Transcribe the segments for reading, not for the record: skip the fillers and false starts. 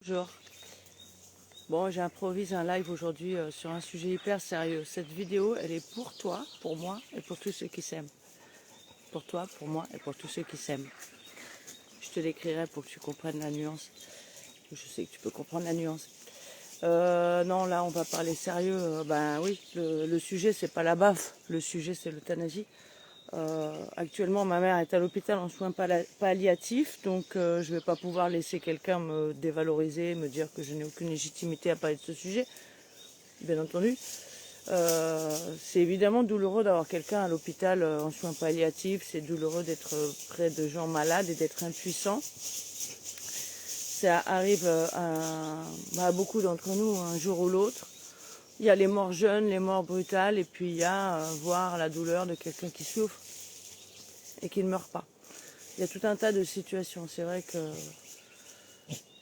Bonjour. Bon, j'improvise un live aujourd'hui sur un sujet hyper sérieux. Cette vidéo, elle est pour toi, pour moi et pour tous ceux qui s'aiment. Pour toi, pour moi et pour tous ceux qui s'aiment. Je te l'écrirai pour que tu comprennes la nuance. Je sais que tu peux comprendre la nuance. Non, là, on va parler sérieux. Ben oui, le sujet, c'est pas la baffe. Le sujet, c'est l'euthanasie. Actuellement, ma mère est à l'hôpital en soins palliatifs, donc je vais pas pouvoir laisser quelqu'un me dévaloriser, me dire que je n'ai aucune légitimité à parler de ce sujet, bien entendu. C'est évidemment douloureux d'avoir quelqu'un à l'hôpital en soins palliatifs, c'est douloureux d'être près de gens malades et d'être impuissant. Ça arrive à beaucoup d'entre nous, un jour ou l'autre. Il y a les morts jeunes, les morts brutales, et puis il y a voir la douleur de quelqu'un qui souffre et qui ne meurt pas. Il y a tout un tas de situations. C'est vrai que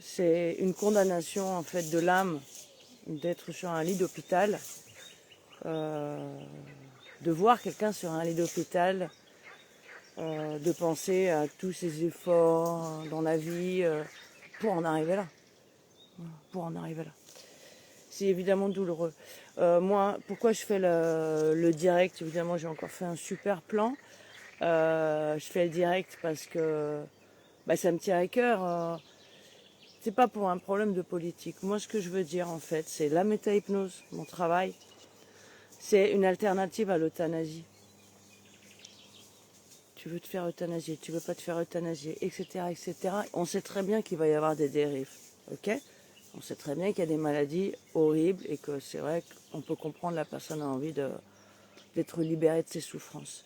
c'est une condamnation en fait de l'âme d'être sur un lit d'hôpital, de voir quelqu'un sur un lit d'hôpital, de penser à tous ses efforts dans la vie pour en arriver là. Pour en arriver là. C'est évidemment douloureux. Moi, pourquoi je fais le direct? Évidemment, j'ai encore fait un super plan. Je fais le direct parce que ça me tient à cœur. C'est pas pour un problème de politique. Moi, ce que je veux dire, en fait, c'est la méta-hypnose, mon travail. C'est une alternative à l'euthanasie. Tu veux te faire euthanasier, tu veux pas te faire euthanasier, etc., etc. On sait très bien qu'il va y avoir des dérives, ok? On sait très bien qu'il y a des maladies horribles et que c'est vrai qu'on peut comprendre la personne a envie d'être libérée de ses souffrances.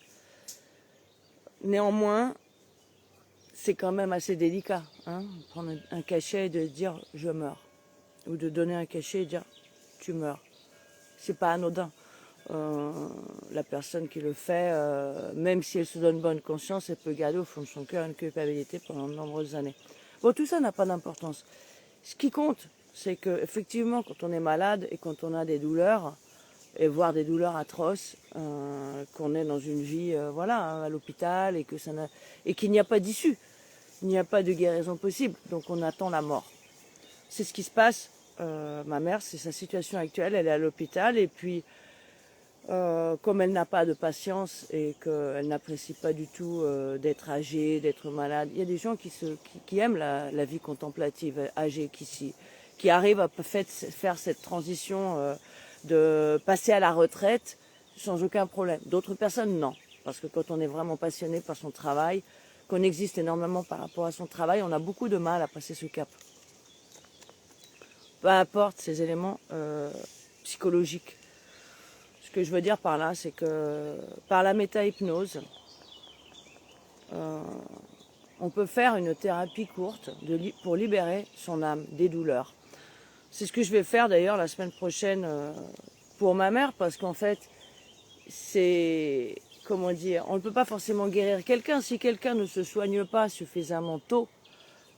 Néanmoins, c'est quand même assez délicat, hein, prendre un cachet et de dire je meurs, ou de donner un cachet et dire tu meurs. C'est pas anodin. La personne qui le fait, même si elle se donne bonne conscience, elle peut garder au fond de son cœur une culpabilité pendant de nombreuses années. Bon, tout ça n'a pas d'importance. Ce qui compte, c'est que effectivement, quand on est malade et quand on a des douleurs, et voire des douleurs atroces, qu'on est dans une vie, à l'hôpital et qu'il n'y a pas d'issue, il n'y a pas de guérison possible, donc on attend la mort. C'est ce qui se passe. Ma mère, c'est sa situation actuelle, elle est à l'hôpital et puis comme elle n'a pas de patience et qu'elle n'apprécie pas du tout d'être âgée, d'être malade, il y a des gens qui aiment la vie contemplative, âgée, qui arrivent à faire cette transition de passer à la retraite sans aucun problème. D'autres personnes, non. Parce que quand on est vraiment passionné par son travail, qu'on existe énormément par rapport à son travail, on a beaucoup de mal à passer ce cap. Peu importe ces éléments psychologiques. Ce que je veux dire par là, c'est que par la méta-hypnose, on peut faire une thérapie courte pour libérer son âme des douleurs. C'est ce que je vais faire d'ailleurs la semaine prochaine pour ma mère, parce qu'en fait, c'est, comment dire, on ne peut pas forcément guérir quelqu'un. Si quelqu'un ne se soigne pas suffisamment tôt,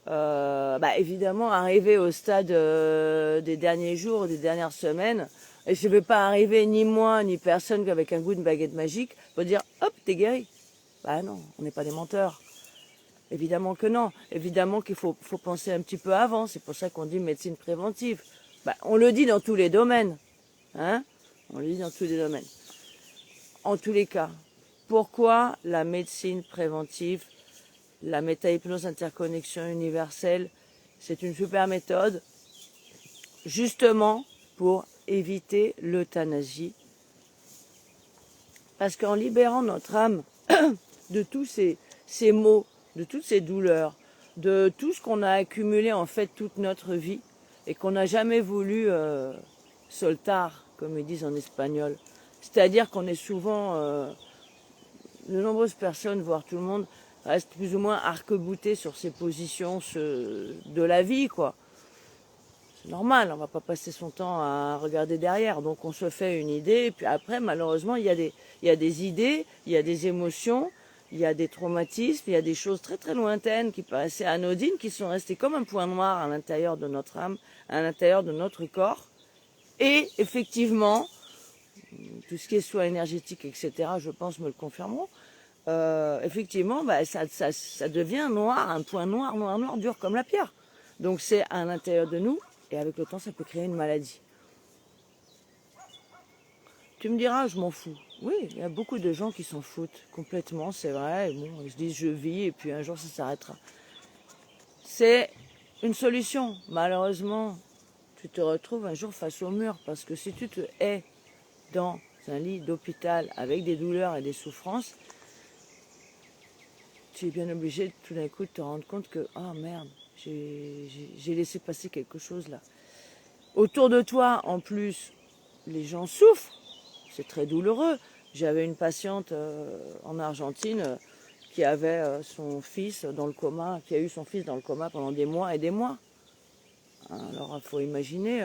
évidemment, arriver au stade des derniers jours, des dernières semaines, et je ne vais pas arriver ni moi, ni personne qu'avec un goût de baguette magique pour dire « hop, t'es guéri ». Bah non, on n'est pas des menteurs. Évidemment que non. Évidemment qu'il faut penser un petit peu avant. C'est pour ça qu'on dit médecine préventive. On le dit dans tous les domaines. Hein? On le dit dans tous les domaines. En tous les cas, pourquoi la médecine préventive, la méta-hypnose interconnexion universelle, c'est une super méthode, justement pour éviter l'euthanasie. Parce qu'en libérant notre âme de tous ces maux, de toutes ces douleurs, de tout ce qu'on a accumulé en fait toute notre vie et qu'on n'a jamais voulu soltar, comme ils disent en espagnol. C'est-à-dire qu'on est souvent, de nombreuses personnes, voire tout le monde, reste plus ou moins arc-bouté sur ses positions de la vie, quoi. C'est normal, on va pas passer son temps à regarder derrière. Donc on se fait une idée, et puis après, malheureusement, il y a des idées, il y a des émotions, il y a des traumatismes, il y a des choses très très lointaines qui paraissaient anodines, qui sont restées comme un point noir à l'intérieur de notre âme, à l'intérieur de notre corps. Et effectivement, tout ce qui est soins énergétiques, etc., je pense me le confirmeront, effectivement, ça devient noir, un point noir, dur comme la pierre. Donc c'est à l'intérieur de nous, et avec le temps, ça peut créer une maladie. Tu me diras, je m'en fous. Oui, il y a beaucoup de gens qui s'en foutent complètement, c'est vrai. Et bon, ils se disent, je vis, et puis un jour, ça s'arrêtera. C'est une solution. Malheureusement, tu te retrouves un jour face au mur, parce que si tu te hais dans un lit d'hôpital avec des douleurs et des souffrances, tu es bien obligé tout d'un coup de te rendre compte que, ah merde, j'ai laissé passer quelque chose là. Autour de toi, en plus, les gens souffrent, c'est très douloureux. J'avais une patiente en Argentine qui avait son fils dans le coma, qui a eu son fils dans le coma pendant des mois et des mois. Alors il faut imaginer,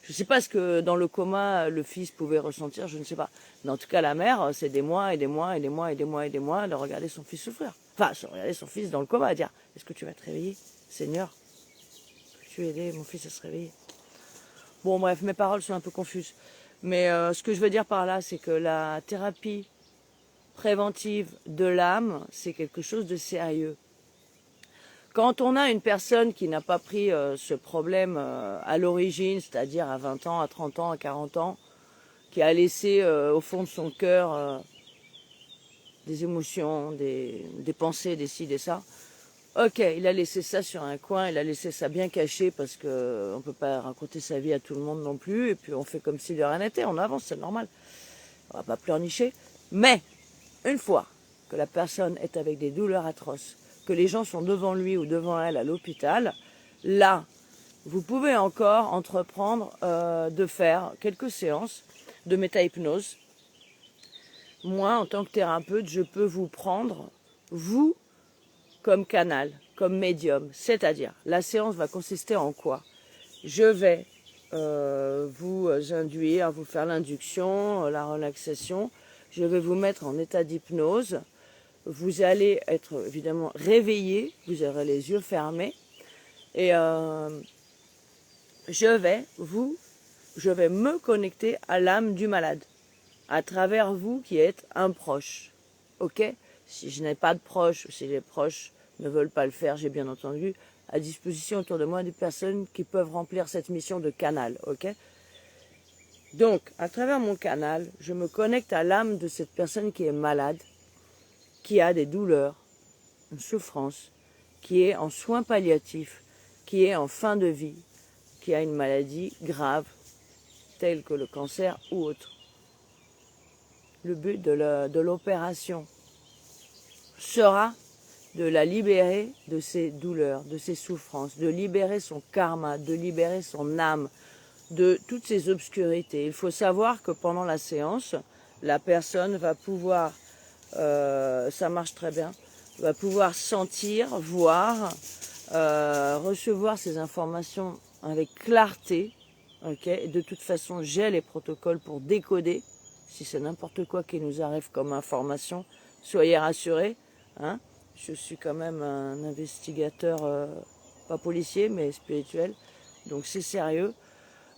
je ne sais pas ce que dans le coma le fils pouvait ressentir, je ne sais pas. Mais en tout cas la mère, c'est des mois et des mois et des mois et des mois et des mois de regarder son fils souffrir. Enfin, regarder son fils dans le coma, à dire, est-ce que tu vas te réveiller, Seigneur? Peux-tu aider mon fils à se réveiller? Bon bref, mes paroles sont un peu confuses. Mais ce que je veux dire par là, c'est que la thérapie préventive de l'âme, c'est quelque chose de sérieux. Quand on a une personne qui n'a pas pris ce problème à l'origine, c'est-à-dire à 20 ans, à 30 ans, à 40 ans, qui a laissé au fond de son cœur des émotions, des pensées, des ci, des ça, ok, il a laissé ça sur un coin, il a laissé ça bien caché parce que on peut pas raconter sa vie à tout le monde non plus, et puis on fait comme si de rien n'était, on avance, c'est normal. On va pas pleurnicher. Mais, une fois que la personne est avec des douleurs atroces, que les gens sont devant lui ou devant elle à l'hôpital, là, vous pouvez encore entreprendre de faire quelques séances de méta-hypnose. Moi, en tant que thérapeute, je peux vous prendre, vous, comme canal, comme médium. C'est-à-dire, la séance va consister en quoi? Je vais vous induire, vous faire l'induction, la relaxation. Je vais vous mettre en état d'hypnose. Vous allez être évidemment réveillé, vous aurez les yeux fermés. Et je vais me connecter à l'âme du malade, à travers vous qui êtes un proche. Ok? Si je n'ai pas de proche, ou si les proches ne veulent pas le faire, j'ai bien entendu à disposition autour de moi des personnes qui peuvent remplir cette mission de canal. Ok? Donc, à travers mon canal, je me connecte à l'âme de cette personne qui est malade, qui a des douleurs, une souffrance, qui est en soins palliatifs, qui est en fin de vie, qui a une maladie grave, telle que le cancer ou autre. Le but de l'opération sera de la libérer de ses douleurs, de ses souffrances, de libérer son karma, de libérer son âme, de toutes ces obscurités. Il faut savoir que pendant la séance, la personne va pouvoir, ça marche très bien, va pouvoir sentir, voir, recevoir ces informations avec clarté. Okay. Et de toute façon, j'ai les protocoles pour décoder. Si c'est n'importe quoi qui nous arrive comme information, soyez rassurés. Hein. Je suis quand même un investigateur, pas policier, mais spirituel. Donc c'est sérieux.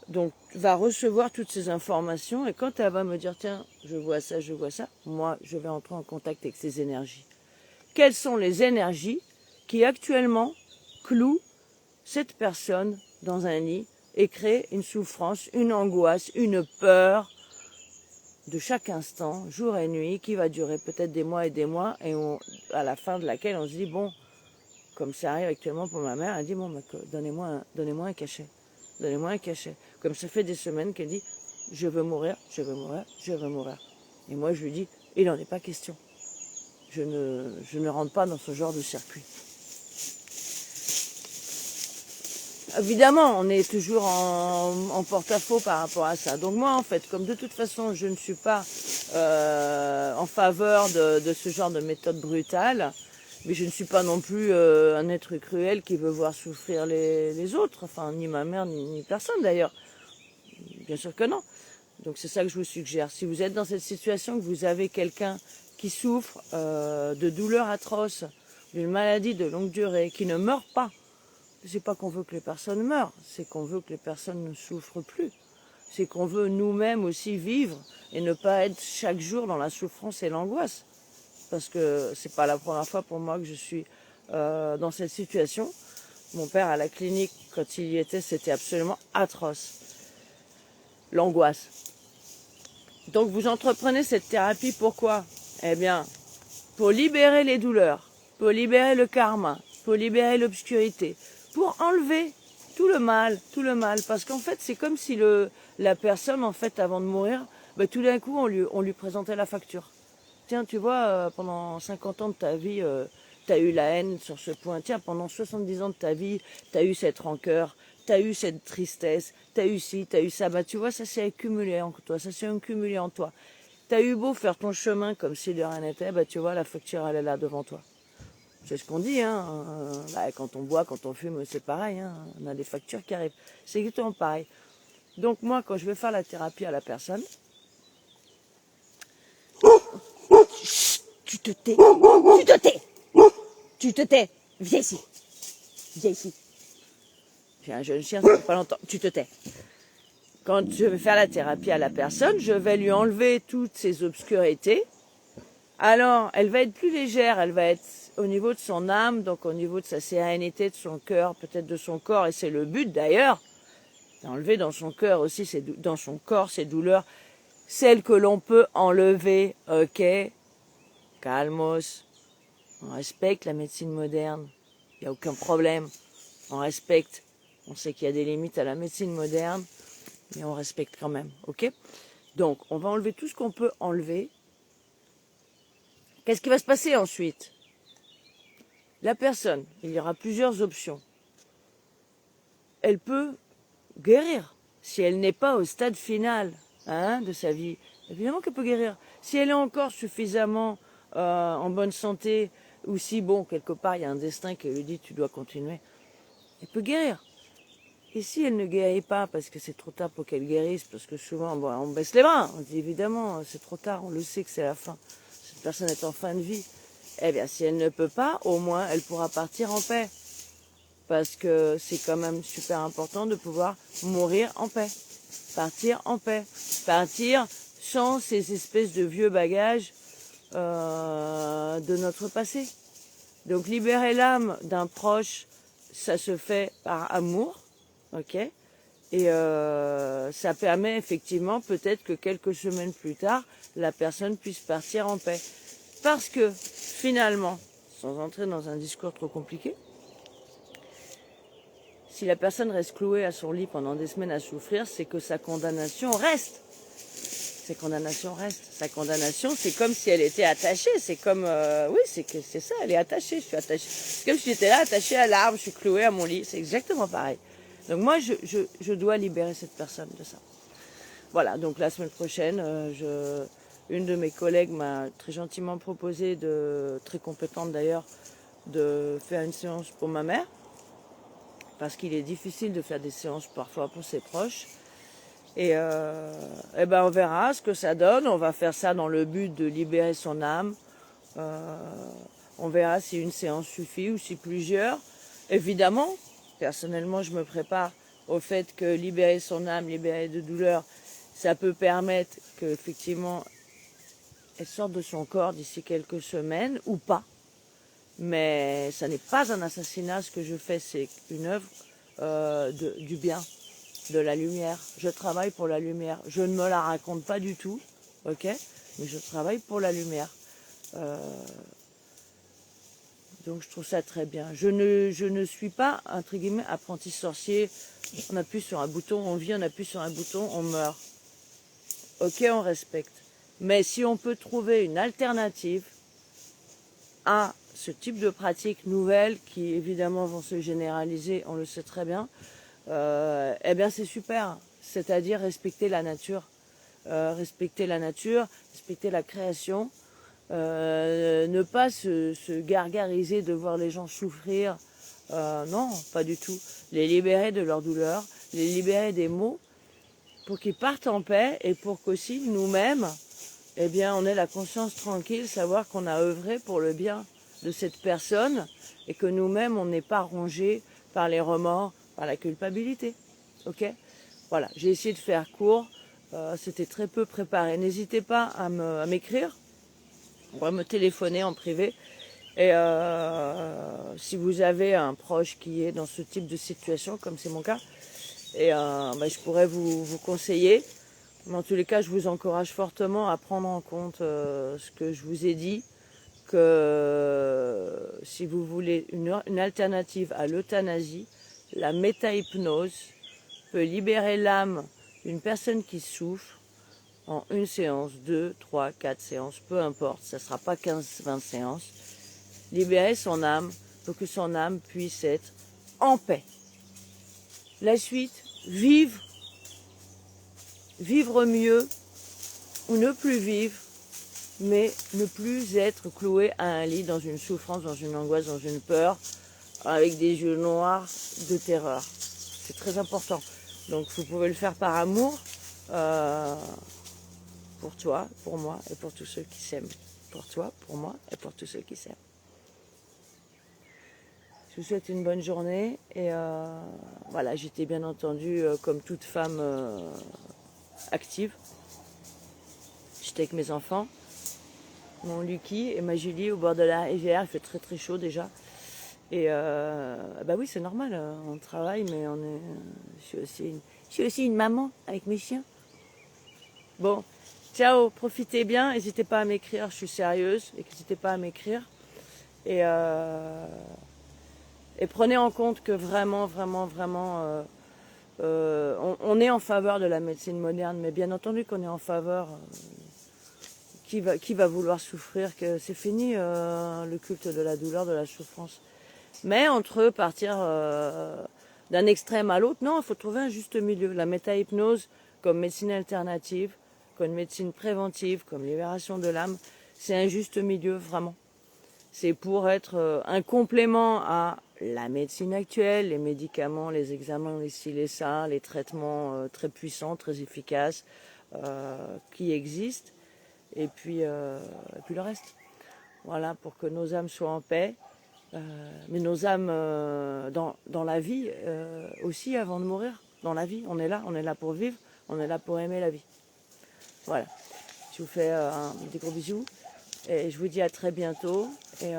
Donc va recevoir toutes ces informations et quand elle va me dire, tiens, je vois ça, moi, je vais entrer en contact avec ces énergies. Quelles sont les énergies qui actuellement clouent cette personne dans un lit et créent une souffrance, une angoisse, une peur de chaque instant, jour et nuit, qui va durer peut-être des mois et des mois, et à la fin de laquelle on se dit, bon, comme ça arrive actuellement pour ma mère, elle dit, bon, donnez-moi un cachet. Donnez-moi un cachet. Comme ça fait des semaines qu'elle dit, je veux mourir, je veux mourir, je veux mourir. Et moi, je lui dis, il n'en est pas question. Je ne rentre pas dans ce genre de circuit. Évidemment, on est toujours en porte-à-faux par rapport à ça. Donc moi, en fait, comme de toute façon, je ne suis pas en faveur de ce genre de méthode brutale, mais je ne suis pas non plus un être cruel qui veut voir souffrir les autres, enfin, ni ma mère, ni personne d'ailleurs. Bien sûr que non. Donc c'est ça que je vous suggère. Si vous êtes dans cette situation, que vous avez quelqu'un qui souffre de douleurs atroces, d'une maladie de longue durée, qui ne meurt pas, c'est pas qu'on veut que les personnes meurent, c'est qu'on veut que les personnes ne souffrent plus. C'est qu'on veut nous-mêmes aussi vivre et ne pas être chaque jour dans la souffrance et l'angoisse. Parce que c'est pas la première fois pour moi que je suis dans cette situation. Mon père à la clinique, quand il y était, c'était absolument atroce. L'angoisse. Donc vous entreprenez cette thérapie, pourquoi? Eh bien, pour libérer les douleurs, pour libérer le karma, pour libérer l'obscurité, pour enlever tout le mal, parce qu'en fait c'est comme si la personne en fait avant de mourir, bah, tout d'un coup on lui présentait la facture. Tiens, tu vois, pendant 50 ans de ta vie, tu as eu la haine sur ce point. Tiens, pendant 70 ans de ta vie, tu as eu cette rancœur, tu as eu cette tristesse, tu as eu ci, tu as eu ça. Bah, tu vois, ça s'est accumulé en toi, ça s'est accumulé en toi. Tu as eu beau faire ton chemin comme si de rien n'était, bah, tu vois, la facture, elle est là devant toi. C'est ce qu'on dit, hein. Bah, quand on boit, quand on fume, c'est pareil, hein. On a des factures qui arrivent. C'est exactement pareil. Donc moi, quand je vais faire la thérapie à la personne, tu te tais, tu te tais, tu te tais, viens ici, viens ici. J'ai un jeune chien, ça fait pas longtemps, tu te tais. Quand je vais faire la thérapie à la personne, je vais lui enlever toutes ses obscurités. Alors, elle va être plus légère, elle va être au niveau de son âme, donc au niveau de sa sérénité, de son cœur, peut-être de son corps, et c'est le but d'ailleurs, d'enlever dans son cœur aussi, dans son corps, ces douleurs, celles que l'on peut enlever, ok? Calmos, on respecte la médecine moderne, il n'y a aucun problème, on respecte, on sait qu'il y a des limites à la médecine moderne, mais on respecte quand même, ok? Donc, on va enlever tout ce qu'on peut enlever. Qu'est-ce qui va se passer ensuite? La personne, il y aura plusieurs options. Elle peut guérir, si elle n'est pas au stade final de sa vie. Évidemment qu'elle peut guérir. Si elle est encore suffisamment en bonne santé, ou si, bon, quelque part, il y a un destin qui lui dit tu dois continuer, elle peut guérir. Et si elle ne guérit pas, parce que c'est trop tard pour qu'elle guérisse, parce que souvent, bon, on baisse les bras, on dit évidemment, c'est trop tard, on le sait que c'est la fin. Cette personne est en fin de vie. Eh bien, si elle ne peut pas, au moins, elle pourra partir en paix. Parce que c'est quand même super important de pouvoir mourir en paix. Partir en paix. Partir sans ces espèces de vieux bagages de notre passé. Donc libérer l'âme d'un proche, ça se fait par amour, ok? Et ça permet effectivement peut-être que quelques semaines plus tard, la personne puisse partir en paix. Parce que finalement, sans entrer dans un discours trop compliqué, si la personne reste clouée à son lit pendant des semaines à souffrir, c'est que sa condamnation reste. Sa condamnation reste. Sa condamnation, c'est comme si elle était attachée. C'est comme, oui, c'est ça, elle est attachée. Je suis attachée. C'est comme si j'étais là, attachée à l'arbre, je suis clouée à mon lit. C'est exactement pareil. Donc moi, je dois libérer cette personne de ça. Voilà, donc la semaine prochaine, une de mes collègues m'a très gentiment proposé, très compétente d'ailleurs, de faire une séance pour ma mère. Parce qu'il est difficile de faire des séances parfois pour ses proches. Et ben on verra ce que ça donne. On va faire ça dans le but de libérer son âme. On verra si une séance suffit ou si plusieurs. Évidemment, personnellement, je me prépare au fait que libérer son âme, libérer de douleur, ça peut permettre qu'effectivement, elle sorte de son corps d'ici quelques semaines ou pas. Mais ça n'est pas un assassinat, ce que je fais, c'est une œuvre du bien, de la lumière. Je travaille pour la lumière. Je ne me la raconte pas du tout, ok? Mais je travaille pour la lumière. Donc je trouve ça très bien. Je ne suis pas, entre guillemets, apprenti sorcier. On appuie sur un bouton, on vit, on appuie sur un bouton, on meurt. Ok, on respecte. Mais si on peut trouver une alternative à ce type de pratiques nouvelles qui évidemment vont se généraliser, on le sait très bien, eh bien c'est super. C'est-à-dire respecter la nature, respecter la création, ne pas se gargariser de voir les gens souffrir, non, pas du tout. Les libérer de leur douleur, les libérer des maux pour qu'ils partent en paix et pour qu'aussi nous-mêmes, eh bien, on ait la conscience tranquille, savoir qu'on a œuvré pour le bien de cette personne et que nous-mêmes, on n'est pas rongés par les remords, par la culpabilité. Ok? Voilà, j'ai essayé de faire court. C'était très peu préparé. N'hésitez pas à m'écrire, ou à me téléphoner en privé Et si vous avez un proche qui est dans ce type de situation, comme c'est mon cas, et je pourrais vous conseiller. Mais en tous les cas, je vous encourage fortement à prendre en compte ce que je vous ai dit, que si vous voulez une alternative à l'euthanasie, la métahypnose peut libérer l'âme d'une personne qui souffre en une séance, 2, 3, 4 séances, peu importe, ça ne sera pas 15-20 séances. Libérer son âme pour que son âme puisse être en paix. La suite, vivre mieux ou ne plus vivre, mais ne plus être cloué à un lit dans une souffrance, dans une angoisse, dans une peur, avec des yeux noirs de terreur. C'est très important. Donc vous pouvez le faire par amour, pour toi, pour moi et pour tous ceux qui s'aiment. Pour toi, pour moi et pour tous ceux qui s'aiment. Je vous souhaite une bonne journée et voilà, j'étais bien entendu comme toute femme active. J'étais avec mes enfants, mon Lucky et ma Julie au bord de la rivière. Il fait très très chaud déjà. Et bah oui, c'est normal, on travaille, mais je suis aussi une maman avec mes chiens. Bon, ciao, profitez bien, n'hésitez pas à m'écrire, je suis sérieuse, et n'hésitez pas à m'écrire. Et prenez en compte que vraiment, on est en faveur de la médecine moderne, mais bien entendu qu'on est en faveur. Qui va vouloir souffrir, que c'est fini le culte de la douleur, de la souffrance. Mais entre partir d'un extrême à l'autre, non, il faut trouver un juste milieu. La métahypnose comme médecine alternative, comme médecine préventive, comme libération de l'âme, c'est un juste milieu vraiment. C'est pour être un complément à la médecine actuelle, les médicaments, les examens, les ci, les ça, les traitements très puissants, très efficaces qui existent. Et puis le reste. Voilà, pour que nos âmes soient en paix. Mais nos âmes dans la vie aussi avant de mourir. Dans la vie, on est là pour vivre, on est là pour aimer la vie. Voilà. Je vous fais des gros bisous et je vous dis à très bientôt. Et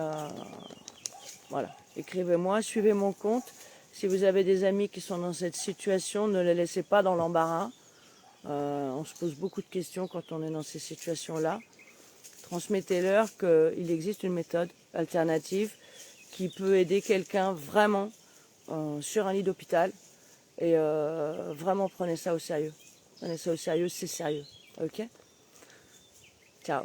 voilà, écrivez-moi, suivez mon compte. Si vous avez des amis qui sont dans cette situation, ne les laissez pas dans l'embarras. On se pose beaucoup de questions quand on est dans ces situations-là. Transmettez-leur qu'il existe une méthode alternative qui peut aider quelqu'un vraiment sur un lit d'hôpital. Et vraiment prenez ça au sérieux. Prenez ça au sérieux, c'est sérieux. Ok ? Ciao.